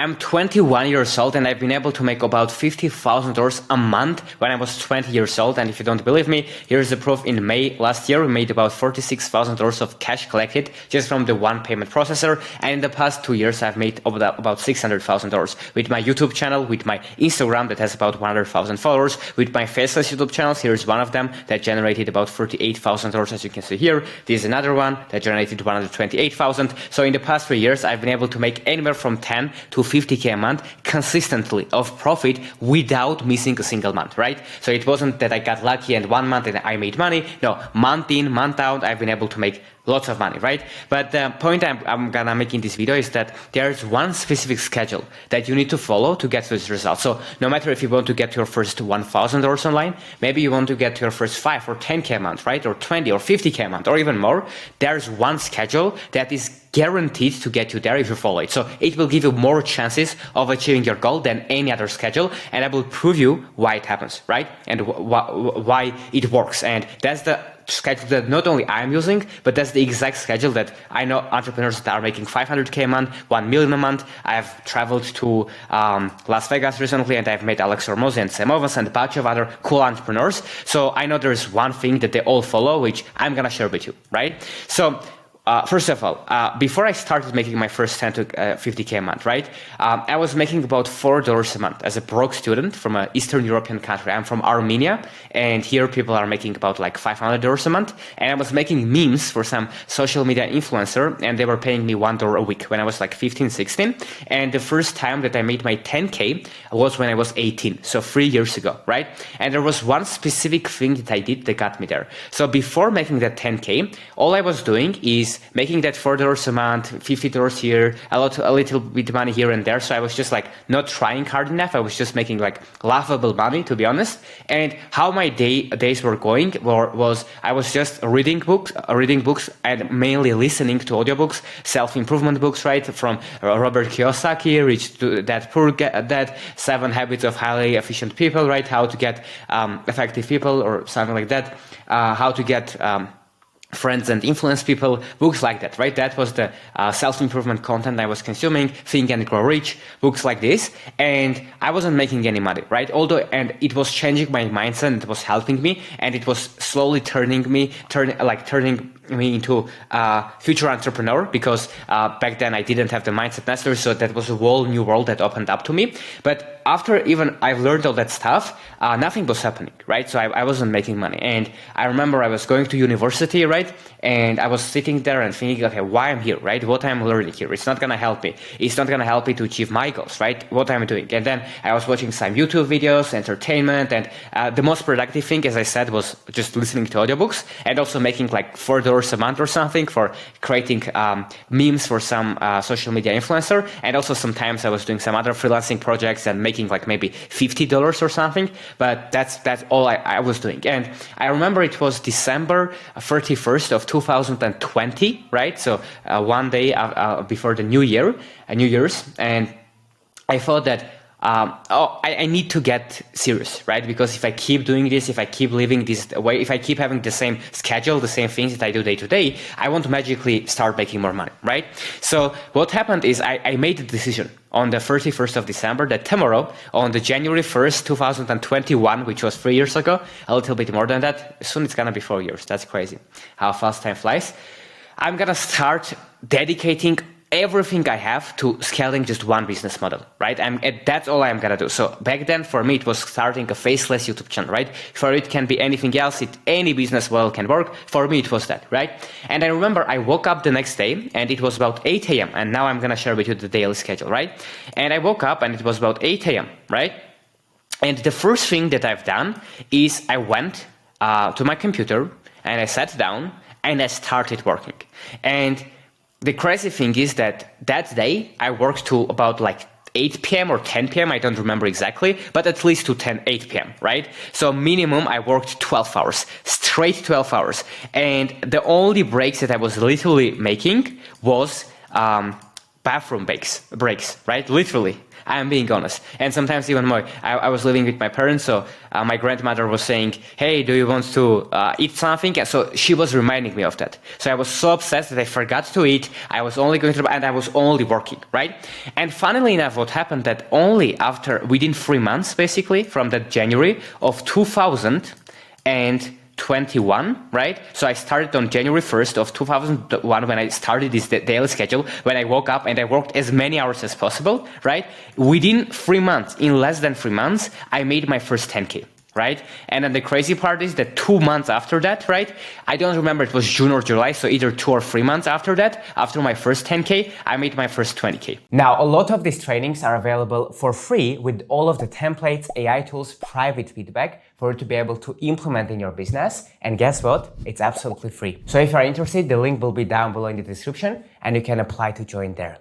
I'm 21 years old and I've been able to make about $50,000 a month when I was 20 years old. And if you don't believe me, here's the proof. In May last year, we made about $46,000 of cash collected just from the one payment processor. And in the past 2 years, I've made about $600,000 with my YouTube channel, with my Instagram that has about 100,000 followers, with my faceless YouTube channels. Here's one of them that generated about $38,000, as you can see here. This is another one that generated 128,000. So in the past 3 years, I've been able to make anywhere from 10 to 50K a month consistently of profit without missing a single month, right? So it wasn't that I got lucky and 1 month and I made money. No, month in, month out, I've been able to make lots of money, right? But the point I'm gonna make in this video is that there's one specific schedule that you need to follow to get to this result. So no matter if you want to get your first $1,000 online, maybe you want to get your first 5 or 10K a month, right? Or 20 or 50K a month or even more. There's one schedule that is guaranteed to get you there if you follow it. So it will give you more chances of achieving your goal than any other schedule. And I will prove you why it happens, right? And why it works. And that's the schedule that not only I'm using, but that's the exact schedule that I know entrepreneurs that are making 500K a month, 1 million a month. I've traveled to Las Vegas recently and I've met Alex Hormozi and Sam Ovens and a bunch of other cool entrepreneurs. So I know there's one thing that they all follow, which I'm gonna share with you, right? So first of all, before I started making my first 10 to 50K a month, right? I was making about $4 a month as a broke student from an Eastern European country. I'm from Armenia, and here people are making about like $500 a month. And I was making memes for some social media influencer, and they were paying me $1 a week when I was like 15, 16. And the first time that I made my 10K was when I was 18, so 3 years ago, right? And there was one specific thing that I did that got me there. So before making that 10K, all I was doing is making that $4 a month, $50 here, a little bit money here and there. So I was just like not trying hard enough. I was just making like laughable money, to be honest. And how my days were going was I was just reading books and mainly listening to audiobooks, self-improvement books, right? From Robert Kiyosaki, Rich Dad Poor Dad, 7 Habits of Highly Efficient People, right? How to get effective people or something like that. How to get friends and influence people, books like that, right? That was the self-improvement content I was consuming, Think and Grow Rich, books like this, and I wasn't making any money, right? And it was changing my mindset, it was helping me, and it was slowly turning me into a future entrepreneur, because back then I didn't have the mindset necessary, so that was a whole new world that opened up to me. But after even I've learned all that stuff, nothing was happening, right? So I wasn't making money. And I remember I was going to university, right? And I was sitting there and thinking, okay, why I'm here, right? What I'm learning here, it's not going to help me. It's not going to help me to achieve my goals, right? What I'm doing. And then I was watching some YouTube videos, entertainment, and the most productive thing, as I said, was just listening to audiobooks and also making like $4 a month or something for creating memes for some social media influencer. And also sometimes I was doing some other freelancing projects and making like maybe $50 or something. But that's all I was doing. And I remember it was December 31st of 2020, right? So one day before the New Year's, and I thought that I need to get serious, right? Because if I keep doing this, if I keep living this way, if I keep having the same schedule, the same things that I do day to day, I won't magically start making more money, right? So what happened is I made a decision on the 31st of December that tomorrow, on the January 1st, 2021, which was 3 years ago, a little bit more than that, soon it's gonna be 4 years. That's crazy how fast time flies. I'm gonna start dedicating everything I have to scaling just one business model, right? That's all I'm gonna do. So back then, for me, it was starting a faceless YouTube channel, right? For it can be anything else. Any business model can work. For me, it was that, right? And I remember I woke up the next day and it was about 8 a.m. And now I'm gonna share with you the daily schedule, right? And I woke up and it was about 8 a.m., right? And the first thing that I've done is I went to my computer and I sat down and I started working. And the crazy thing is that day I worked to about like 8 p.m. or 10 p.m. I don't remember exactly, but at least to 8 p.m., right? So minimum I worked 12 hours, straight 12 hours. And the only breaks that I was literally making was bathroom breaks, right? Literally. I am being honest. And sometimes even more, I was living with my parents, so my grandmother was saying, hey, do you want to eat something? And so she was reminding me of that. So I was so obsessed that I forgot to eat. I was only going to, and I was only working, right? And funnily enough, what happened that only within 3 months, basically, from that January of 2021, right? So I started on January 1st of 2001 when I started this daily schedule, when I woke up and I worked as many hours as possible, right? Within 3 months, in less than 3 months, I made my first 10K. Right? And then the crazy part is that 2 months after that, right? I don't remember, it was June or July, so either 2 or 3 months after that, after my first 10K, I made my first 20K. Now, a lot of these trainings are available for free with all of the templates, AI tools, private feedback for you to be able to implement in your business. And guess what? It's absolutely free. So if you're interested, the link will be down below in the description and you can apply to join there.